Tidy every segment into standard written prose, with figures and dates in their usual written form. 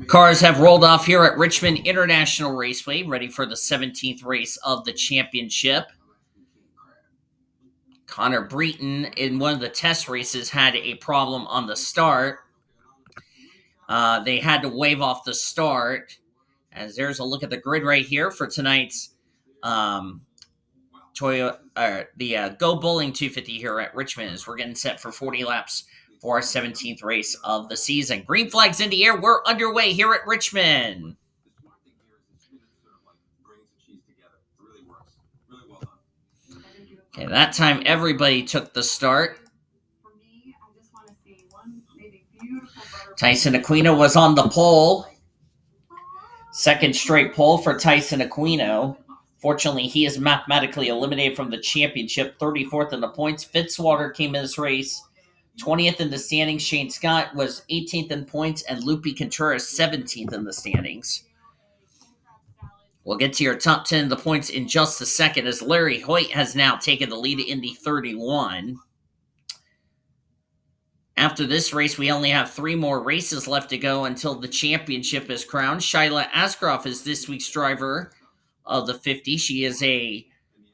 Cars have rolled off here at Richmond International Raceway, ready for the 17th race of the championship. Connor Breton, in one of the test races, had a problem on the start. They had to wave off the start. As there's a look at the grid right here for tonight's Go Bowling 250 here at Richmond, as we're getting set for 40 laps for our 17th race of the season. Green flags in the air. We're underway here at Richmond. Okay, that time everybody took the start. Tyson Aquino was on the pole. Second straight pole for Tyson Aquino. Fortunately, he is mathematically eliminated from the championship, 34th in the points. Fitzwater came in this race 20th in the standings. Shane Scott was 18th in points, and L Contreras 17th in the standings. We'll get to your top 10 of the points in just a second, as L Hoyt has now taken the lead in the 31. After this race, we only have 3 more races left to go until the championship is crowned. Shyla Ascroft is this week's driver of the 50. She is a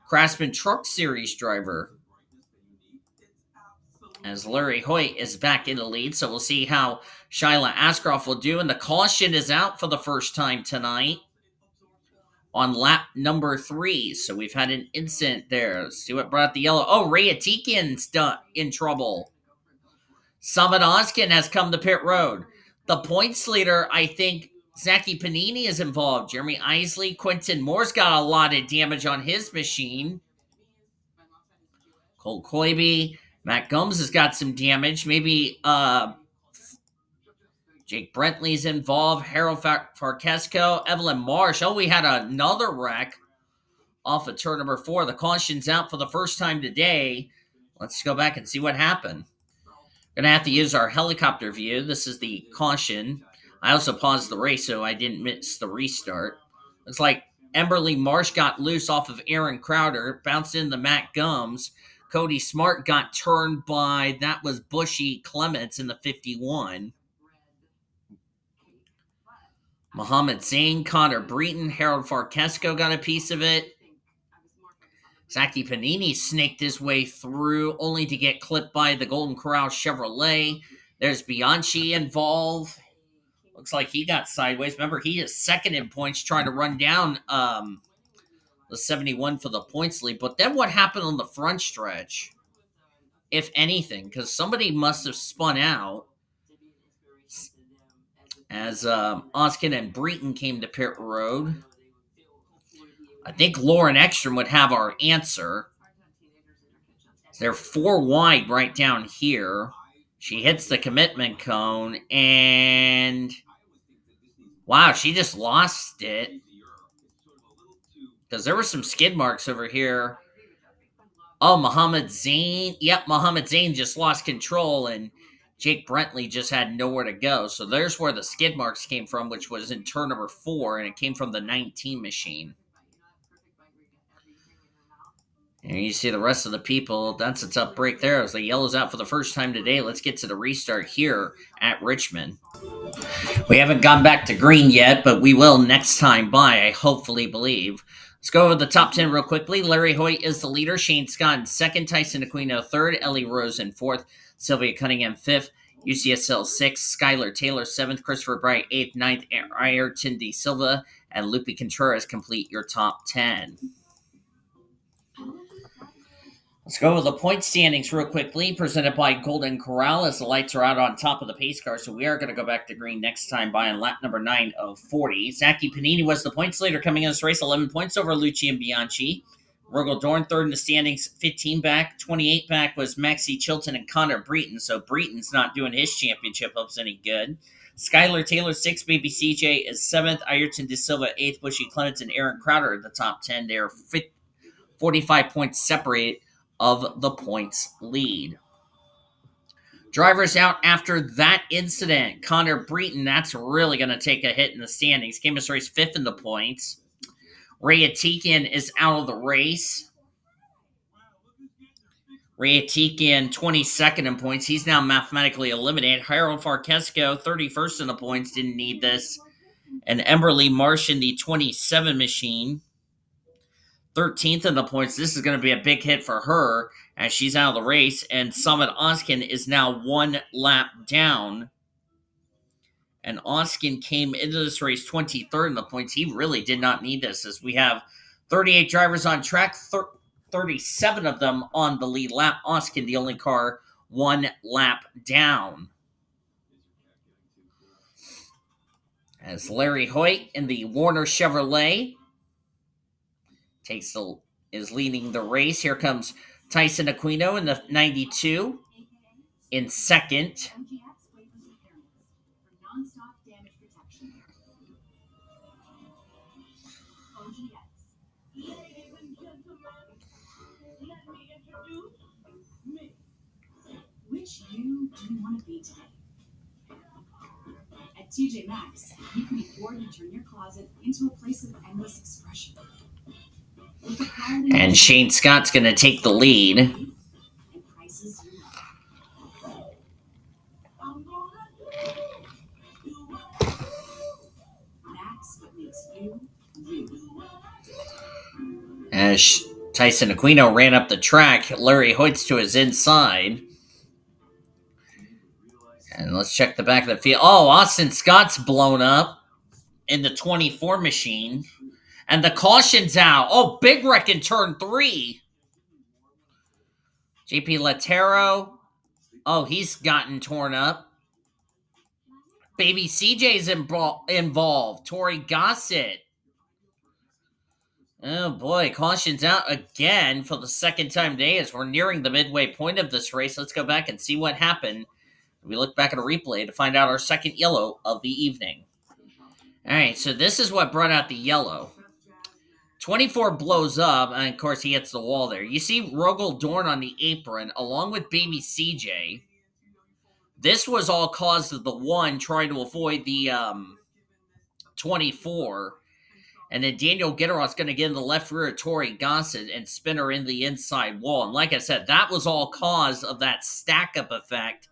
Craftsman Truck Series driver, as L Hoyt is back in the lead. So we'll see how Shyla Ascroft will do. And the caution is out for the first time tonight on lap number 3. So we've had an incident there. Let's see what brought the yellow. Oh, Ray Atikian's in trouble. Summit Oskin has come to pit road. The points leader, I think Zachy Panini is involved. Jeremy Isley, Quentin Moore's got a lot of damage on his machine. Cole Coiby, Matt Gomes has got some damage. Maybe Jake Brentley's involved. Harold Farkesco, Evelyn Marsh. Oh, we had another wreck off of turn number 4. The caution's out for the first time today. Let's go back and see what happened. Going to have to use our helicopter view. This is the caution. I also paused the race so I didn't miss the restart. Looks like Emberly Marsh got loose off of Aaron Crowder, bounced into Matt Gomes. Cody Smart got turned by, that was Bushy Clements in the 51. Muhammad Zain, Connor Breton, Harold Farkesco got a piece of it. Zachy Panini snaked his way through, only to get clipped by the Golden Corral Chevrolet. There's Bianchi involved. Looks like he got sideways. Remember, he is second in points, trying to run down the 71 for the points lead. But then what happened on the front stretch, if anything? Because somebody must have spun out as Oskin and Breton came to pit road. I think Lauren Ekstrom would have our answer. They're 4 wide right down here. She hits the commitment cone, and wow, she just lost it. Because there were some skid marks over here. Oh, Muhammad Zain. Yep, Muhammad Zain just lost control, and Jake Brentley just had nowhere to go. So there's where the skid marks came from, which was in turn number 4, and it came from the 19 machine. And you see the rest of the people. That's a tough break there as the yellow's out for the first time today. Let's get to the restart here at Richmond. We haven't gone back to green yet, but we will next time by, I hopefully believe. Let's go over the top 10 real quickly. L Hoyt is the leader. Shane Scott in second. Tyson Aquino third. Ellie Rose in fourth. Sylvia Cunningham fifth. UCSL sixth. Skylar Taylor seventh. Christopher Bright eighth. Ninth. Ayrton De Silva and L Contreras complete your top 10. Let's go over the point standings real quickly, presented by Golden Corral as the lights are out on top of the pace car. So we are going to go back to green next time by on lap number 9 of 40. Zachy Panini was the points leader coming in this race, 11 points over Lucian Bianchi. R Dorn third in the standings, 15 back. 28 back was Maxie Chilton and Connor Breton. So Breton's not doing his championship hopes any good. Skylar Taylor 6th, Baby CJ is 7th. Ayrton De Silva 8th. Bushy Clements and Aaron Crowder at the top 10. They are 45 points separate of the points lead. Drivers out after that incident. Connor Breton, that's really going to take a hit in the standings. Came this race 5th in the points. Ray Atikian is out of the race. Rayatikian 22nd in points. He's now mathematically eliminated. Harold Farkesco 31st in the points. Didn't need this. And Emberly Marsh in the 27 machine. 13th in the points. This is going to be a big hit for her as she's out of the race. And Summit Oskin is now 1 lap down. And Oskin came into this race 23rd in the points. He really did not need this, as we have 38 drivers on track, 37 of them on the lead lap. Oskin, the only car, 1 lap down. As Larry Hoyt in the Warner Chevrolet is leading the race. Here comes Tyson Aquino in the 92 in second. Which you do you want to be today? At TJ Maxx, you can afford to turn your closet into a place of endless expression. And Shane Scott's going to take the lead. As Tyson Aquino ran up the track, Larry Hoyt's to his inside. And let's check the back of the field. Oh, Austin Scott's blown up in the 24 machine. And the caution's out. Oh, big wreck in turn 3. JP Latero. Oh, he's gotten torn up. Baby CJ's involved. Tori Gossett. Oh boy, caution's out again for the second time today as we're nearing the midway point of this race. Let's go back and see what happened. We look back at a replay to find out our second yellow of the evening. All right, so this is what brought out the yellow. 24 blows up, and of course he hits the wall there. You see Rogel Dorn on the apron along with Baby CJ. This was all caused of the one trying to avoid the 24. And then Daniel Gitirokh going to get in the left rear of Tori Gossett and spin her in the inside wall. And like I said, that was all cause of that stack-up effect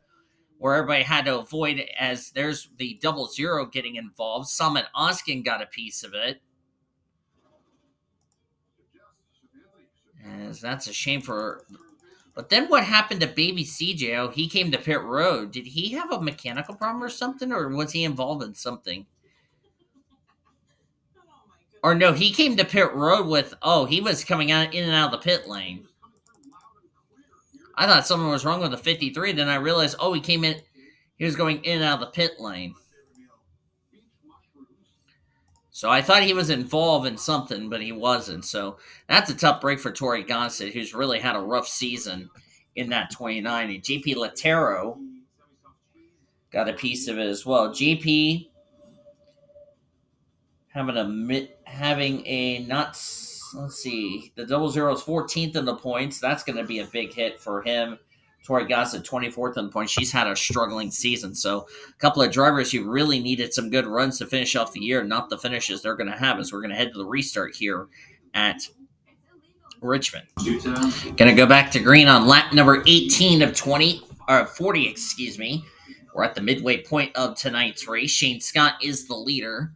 where everybody had to avoid it, as there's the 00 getting involved. Summit Oskin got a piece of it. As that's a shame for... But then what happened to Baby CJ? Oh, he came to pit road. Did he have a mechanical problem or something? Or was he involved in something? Or no, he came to pit road with... Oh, he was coming out in and out of the pit lane. I thought something was wrong with the 53. Then I realized, oh, he came in... He was going in and out of the pit lane. So I thought he was involved in something, but he wasn't. So that's a tough break for Tori Gossett, who's really had a rough season in that 29. And JP Latero got a piece of it as well. JP having a not... Let's see. The 00 is 14th in the points. That's going to be a big hit for him. Tori Gossett, 24th in the points. She's had a struggling season. So a couple of drivers who really needed some good runs to finish off the year, not the finishes they're going to have, as we're going to head to the restart here at Richmond. Going to go back to green on lap number 18 of 40, excuse me. We're at the midway point of tonight's race. Shane Scott is the leader.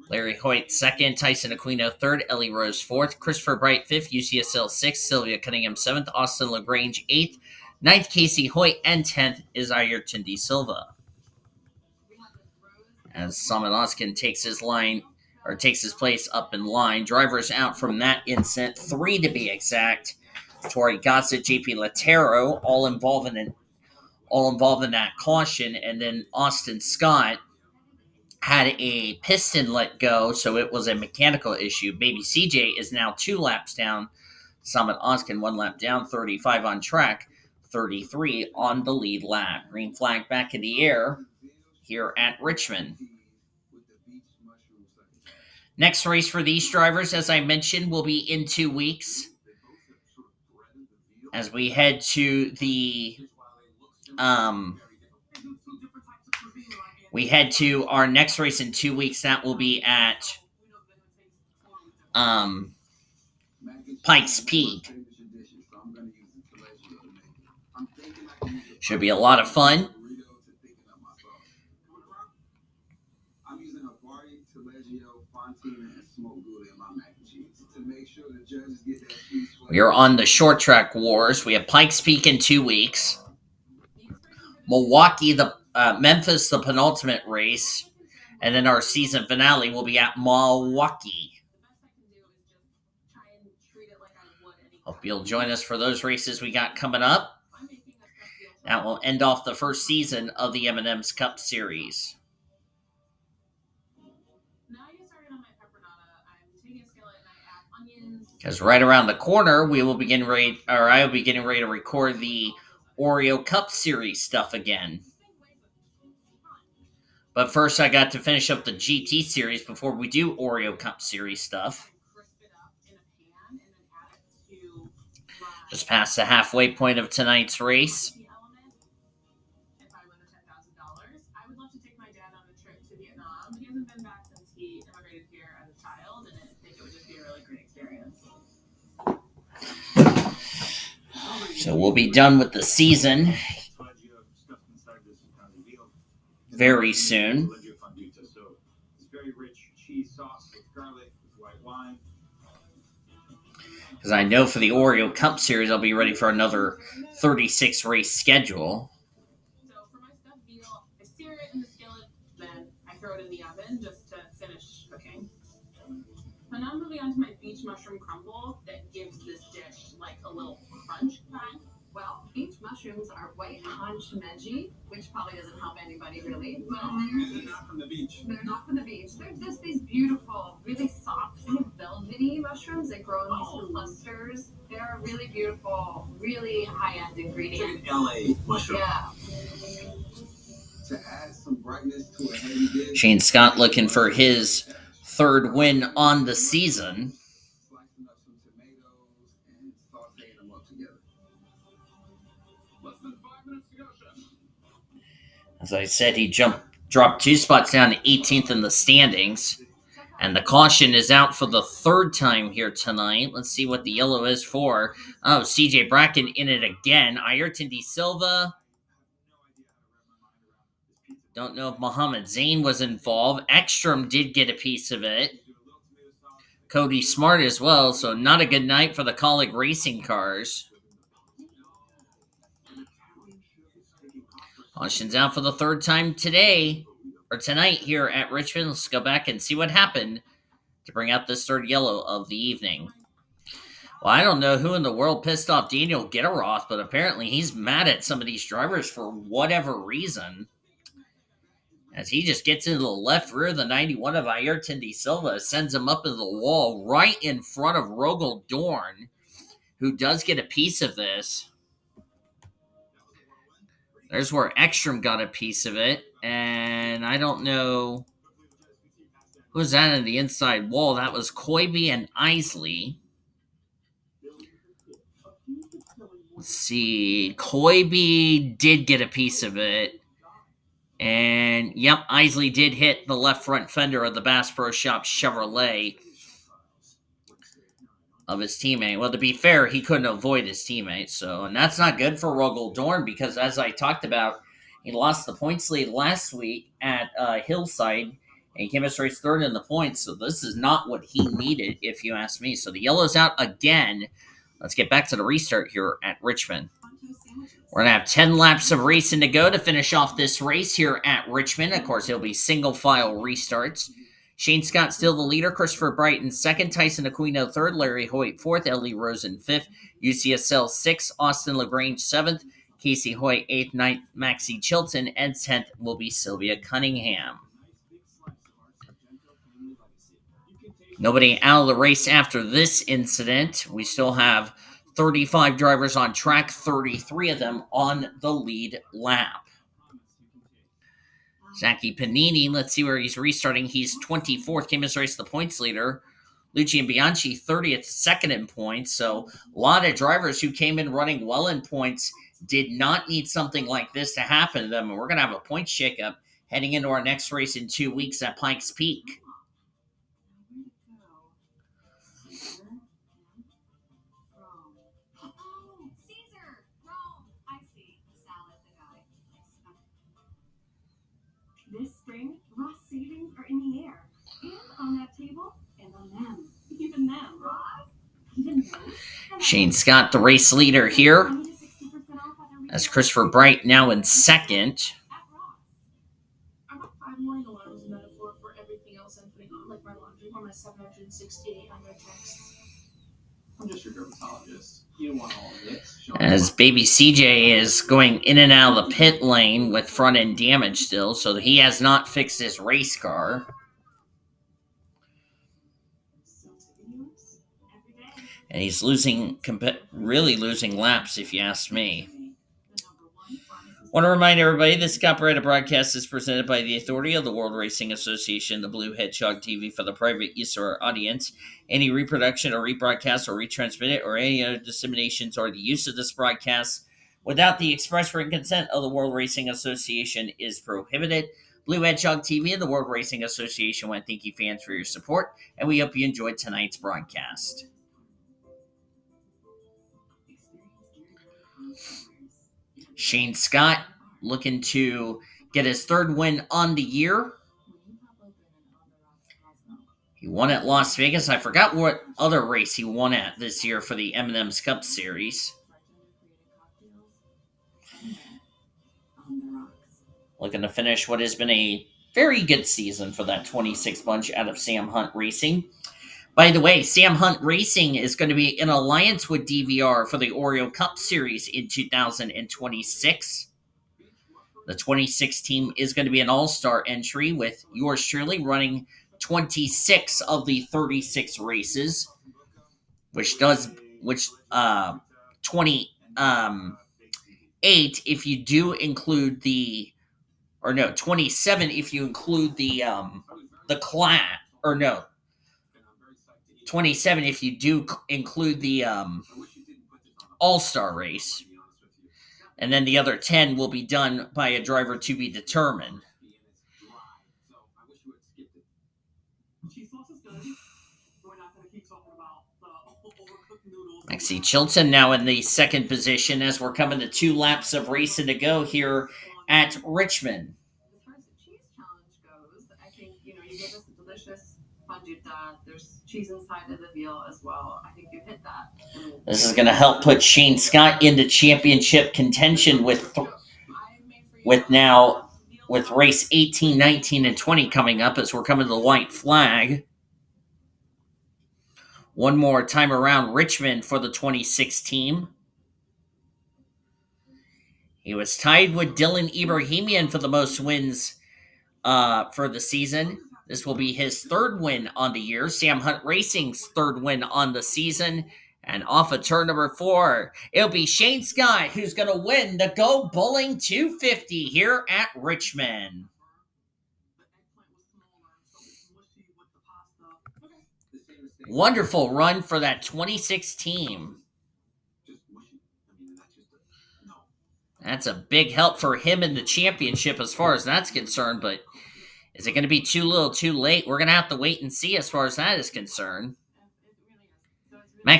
Larry Hoyt, second. Tyson Aquino, third. Ellie Rose, fourth. Christopher Bright, fifth. UCSL, sixth. Sylvia Cunningham, seventh. Austin LaGrange, eighth. Ninth, Casey Hoyt. And 10th is Ayrton De Silva. As Summit Oskin takes his place up in line. Drivers out from that incident, 3 to be exact. Tori Gossett, JP Latero, all involved in that caution. And then Austin Scott had a piston let go, so it was a mechanical issue. Baby CJ is now 2 laps down. Summit Oskin 1 lap down, 35 on track, 33 on the lead lap. Green flag back in the air here at Richmond. Next race for these drivers, as I mentioned, will be in 2 weeks. As we head to the... we head to our next race in 2 weeks. That will be at Pikes Peak. Should be a lot of fun. We are on the short track wars. We have Pikes Peak in 2 weeks. Milwaukee, Memphis, the penultimate race. And then our season finale will be at Milwaukee. Hope you'll join us for those races we got coming up. That will end off the first season of the M&M's Cup Series. Because right around the corner, I will be getting ready to record the Oreo Cup Series stuff again. But first, I got to finish up the GT Series before we do Oreo Cup Series stuff. Just past the halfway point of tonight's race. So we'll be done with the season very soon. Because I know for the Oreo Cup Series, I'll be ready for another 36 race schedule. So for my stuffed veal, I sear it in the skillet, then I throw it in the oven just to finish cooking. So now I'm moving on to my beach mushroom crumble that gives this dish like a little crunch. Well, beach mushrooms are white haunch veggie, which probably doesn't help anybody really. Well, they're not from the beach. They're not from the beach. They're just these beautiful, really soft, kind of velvety mushrooms that grow in these clusters. They're a really beautiful, really high-end ingredient. LA mushroom. Yeah. To add some brightness to a heavy dish. Shane Scott looking for his third win on the season. Slicing up some tomatoes and sauteing them up together. Less than 5 minutes to go, chef. As I said, he dropped 2 spots down to 18th in the standings. And the caution is out for the third time here tonight. Let's see what the yellow is for. Oh, C Bracken in it again. Ayrton De Silva. Don't know if Muhammad Zain was involved. Ekstrom did get a piece of it. Cody Smart as well, so not a good night for the Colleague racing cars. Caution's out for the third time tonight here at Richmond. Let's go back and see what happened to bring out this third yellow of the evening. Well, I don't know who in the world pissed off Daniel Gitirokh, but apparently he's mad at some of these drivers for whatever reason. As he just gets into the left rear of the 91 of Ayrton De Silva, sends him up into the wall right in front of L Dorn, who does get a piece of this. There's where Ekstrom got a piece of it, and I don't know who's that in the inside wall. That was Koibe and Isley. Let's see. Koibe did get a piece of it. And, yep, Isley did hit the left front fender of the Bass Pro Shop Chevrolet of his teammate. Well, to be fair, he couldn't avoid his teammate. And that's not good for L Dorn because, as I talked about, he lost the points lead last week at Hillside, and he came as race third in the points. So this is not what he needed, if you ask me. So the yellow's out again. Let's get back to the restart here at Richmond. We're going to have 10 laps of racing to go to finish off this race here at Richmond. Of course, it'll be single-file restarts. Shane Scott still the leader. Christopher Brighton second. Tyson Aquino third. Larry Hoyt fourth. Ellie Rosen fifth. UCSL sixth. Austin LaGrange seventh. Casey Hoyt eighth. Ninth. Maxie Chilton. And 10th will be Sylvia Cunningham. Nobody out of the race after this incident. We still have 35 drivers on track, 33 of them on the lead lap. Zachy Panini, let's see where he's restarting. He's 24th, came as race the points leader. L Bianchi, 30th, second in points. So a lot of drivers who came in running well in points did not need something like this to happen to them. And we're going to have a point shakeup heading into our next race in 2 weeks at Pikes Peak. spring, Ross savings are in the air. And on that table, and on them. Even them. Ross? Even those? Shane Scott, the race leader here, as Christopher Bright now in second. I'm not five-mooring a lot as a metaphor for everything else I'm putting on, like my laundry or my 768 under texts. I'm just your dermatologist. You don't want all of this. As baby CJ is going in and out of the pit lane with front end damage still, so he has not fixed his race car. And he's really losing laps, if you ask me. Want to remind everybody this copyrighted broadcast is presented by the authority of the World Racing Association, the Blue Hedgehog TV, for the private use of our audience. Any reproduction or rebroadcast or retransmitted or any other disseminations or the use of this broadcast without the express written consent of the World Racing Association is prohibited. Blue Hedgehog TV and the World Racing Association want to thank you fans for your support, and we hope you enjoyed tonight's broadcast. Shane Scott looking to get his third win on the year. He won at Las Vegas. I forgot what other race he won at this year for the M&M's Cup Series. Looking to finish what has been a very good season for that 26 bunch out of Sam Hunt Racing. By the way, Sam Hunt Racing is going to be in alliance with DVR for the Oreo Cup Series in 2026. The 26 team is going to be an all-star entry with yours truly running 26 of the 36 races, which 28 if you do include 27 if you include the class, 27 if you do include the all-star race. And then the other 10 will be done by a driver to be determined. C Chilton now in the second position as we're coming to 2 laps of racing to go here at Richmond. As far as the cheese challenge goes, I think, you gave us a delicious fondue. There's cheese inside of the veal as well. I think you hit that. This is going to help put Shane Scott into championship contention with race 18, 19, and 20 coming up as we're coming to the white flag. One more time around Richmond for the 26 team. He was tied with Dylan Ibrahimian for the most wins for the season. This will be his third win on the year. Sam Hunt Racing's third win on the season. And off of turn number 4, it'll be Shane Scott who's going to win the Go Bowling 250 here at Richmond. Wonderful run for that 26 team. That's a big help for him in the championship as far as that's concerned, but is it going to be too little too late? We're going to have to wait and see as far as that is concerned.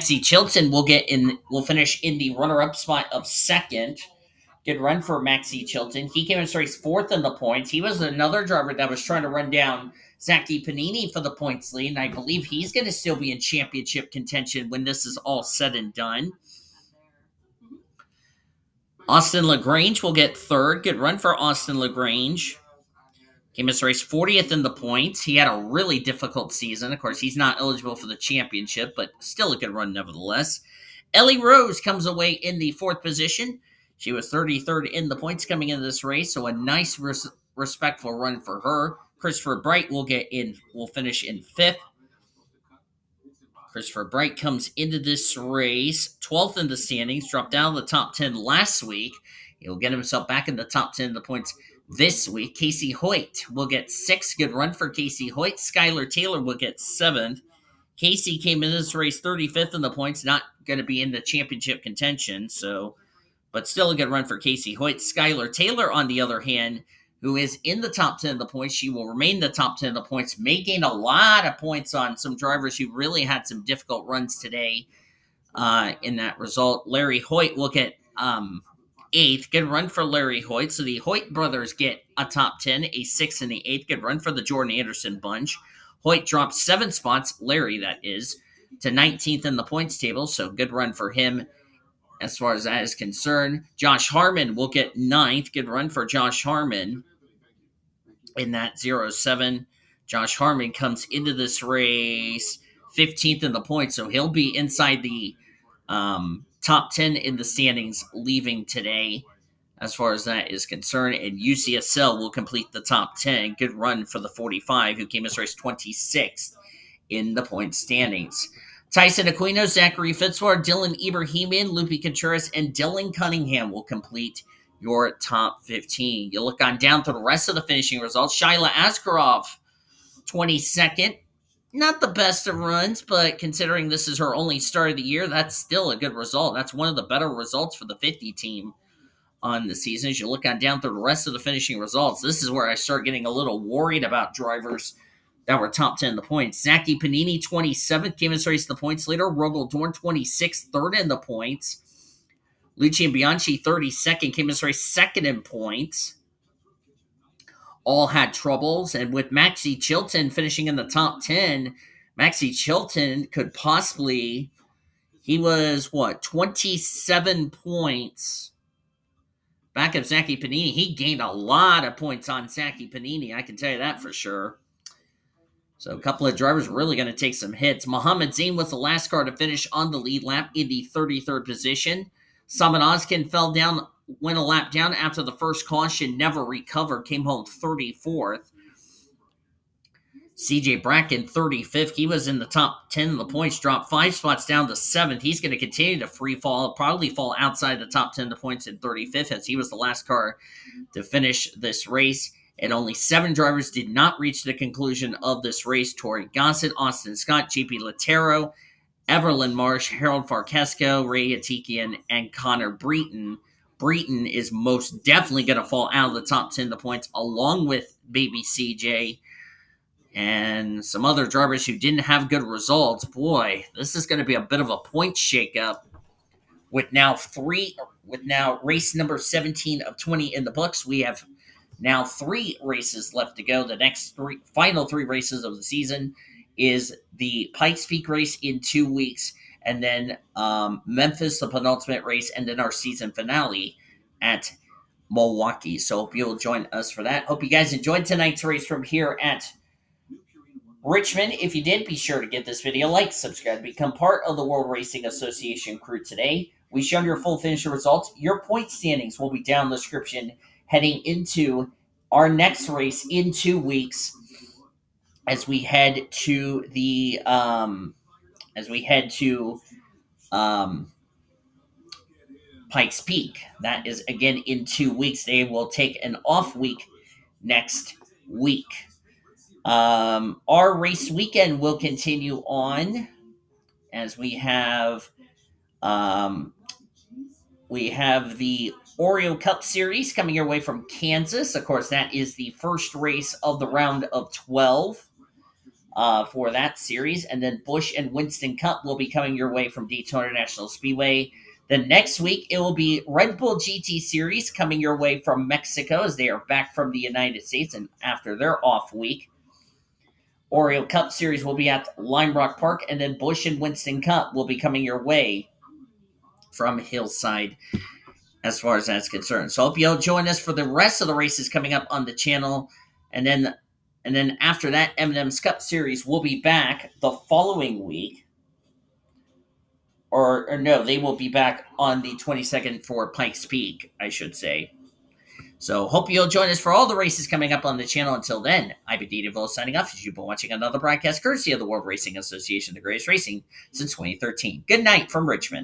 C Chilton will finish in the runner-up spot of second. Good run for C Chilton. He came in race 4th in the points. He was another driver that was trying to run down Z Panini for the points lead, and I believe he's going to still be in championship contention when this is all said and done. Austin LaGrange will get 3rd. Good run for Austin LaGrange. Came in race 40th in the points. He had a really difficult season. Of course, he's not eligible for the championship, but still a good run nevertheless. Ellie Rose comes away in the 4th position. She was 33rd in the points coming into this race, so a nice, respectful run for her. Christopher Bright will finish in 5th. Christopher Bright comes into this race 12th in the standings, dropped down to the top 10 last week. He'll get himself back in the top 10 in the points this week. Casey Hoyt will get 6th. Good run for Casey Hoyt. Skylar Taylor will get 7th. Casey came in this race 35th in the points, not going to be in the championship contention, but still a good run for Casey Hoyt. Skylar Taylor, on the other hand, who is in the top 10 of the points, she will remain in the top 10 of the points, may gain a lot of points on some drivers who really had some difficult runs today in that result. Larry Hoyt will get 8th. Good run for Larry Hoyt. So the Hoyt brothers get a top 10, a 6th and the 8th. Good run for the Jordan Anderson bunch. Hoyt dropped 7 spots, Larry that is, to 19th in the points table. So good run for him as far as that is concerned. Josh Harmon will get 9th. Good run for Josh Harmon in that 0-7. Josh Harmon comes into this race 15th in the points, so he'll be inside the top 10 in the standings leaving today as far as that is concerned. And UCSL will complete the top 10. Good run for the 45, who came as race 26th in the point standings. Tyson Aquino, Zachary Fitzwater, Dylan Ibrahimian, L Contreras, and Dylan Cunningham will complete your top 15. You look on down to the rest of the finishing results. Shyla Askarov, 22nd. Not the best of runs, but considering this is her only start of the year, that's still a good result. That's one of the better results for the 50 team on the season. As you look on down through the rest of the finishing results, this is where I start getting a little worried about drivers that were top 10 in the points. Zachy Panini, 27th, came as race the points leader. R Dorn, 26th, third in the points. L Bianchi, 32nd, came as race second in points. All had troubles, and with Maxie Chilton finishing in the top 10, Maxie Chilton could possibly, he was, 27 points back of Zachy Panini. He gained a lot of points on Zachy Panini, I can tell you that for sure. So a couple of drivers really going to take some hits. Muhammad Zain was the last car to finish on the lead lap in the 33rd position. Saman Ozkin fell down, went a lap down after the first caution, never recovered, came home 34th. C Bracken, 35th. He was in the top 10 of the points, dropped 5 spots down to 7th. He's going to continue to free fall, probably fall outside the top 10 of the points in 35th, as he was the last car to finish this race. And only 7 drivers did not reach the conclusion of this race. Tori Gossett, Austin Scott, JP Latero, Everlyn Marsh, Harold Farkesco, Ray Atikian, and Connor Breton. Breton is most definitely going to fall out of the top 10 of the points, along with Baby CJ and some other drivers who didn't have good results. Boy, this is going to be a bit of a point shakeup with now race number 17 of 20 in the books. We have now 3 races left to go. The next final 3 races of the season is the Pikes Peak race in 2 weeks, and then Memphis, the penultimate race, and then our season finale at Milwaukee. So hope you'll join us for that. Hope you guys enjoyed tonight's race from here at Richmond. If you did, be sure to give this video a like, subscribe, become part of the World Racing Association crew today. We showed your full finisher results. Your point standings will be down in the description heading into our next race in 2 weeks as we head to the Pikes Peak. That is again in 2 weeks. They will take an off week next week. Our race weekend will continue on as we have the Oreo Cup Series coming your way from Kansas. Of course, that is the first race of the round of 12 for that series. And then Busch and Winston Cup will be coming your way from Daytona International Speedway. Then next week, it will be Red Bull GT Series coming your way from Mexico as they are back from the United States and after their off week. Oreo Cup Series will be at Lime Rock Park, and then Busch and Winston Cup will be coming your way from Hillside as far as that's concerned. So I hope you'll join us for the rest of the races coming up on the channel. And then after that, M&M's Cup Series will be back the following week. Or no, they will be back on the 22nd for Pikes Peak, I should say. So hope you'll join us for all the races coming up on the channel. Until then, I've been D Gitirokh signing off as you've been watching another broadcast courtesy of the World Racing Association, the greatest racing since 2013. Good night from Richmond.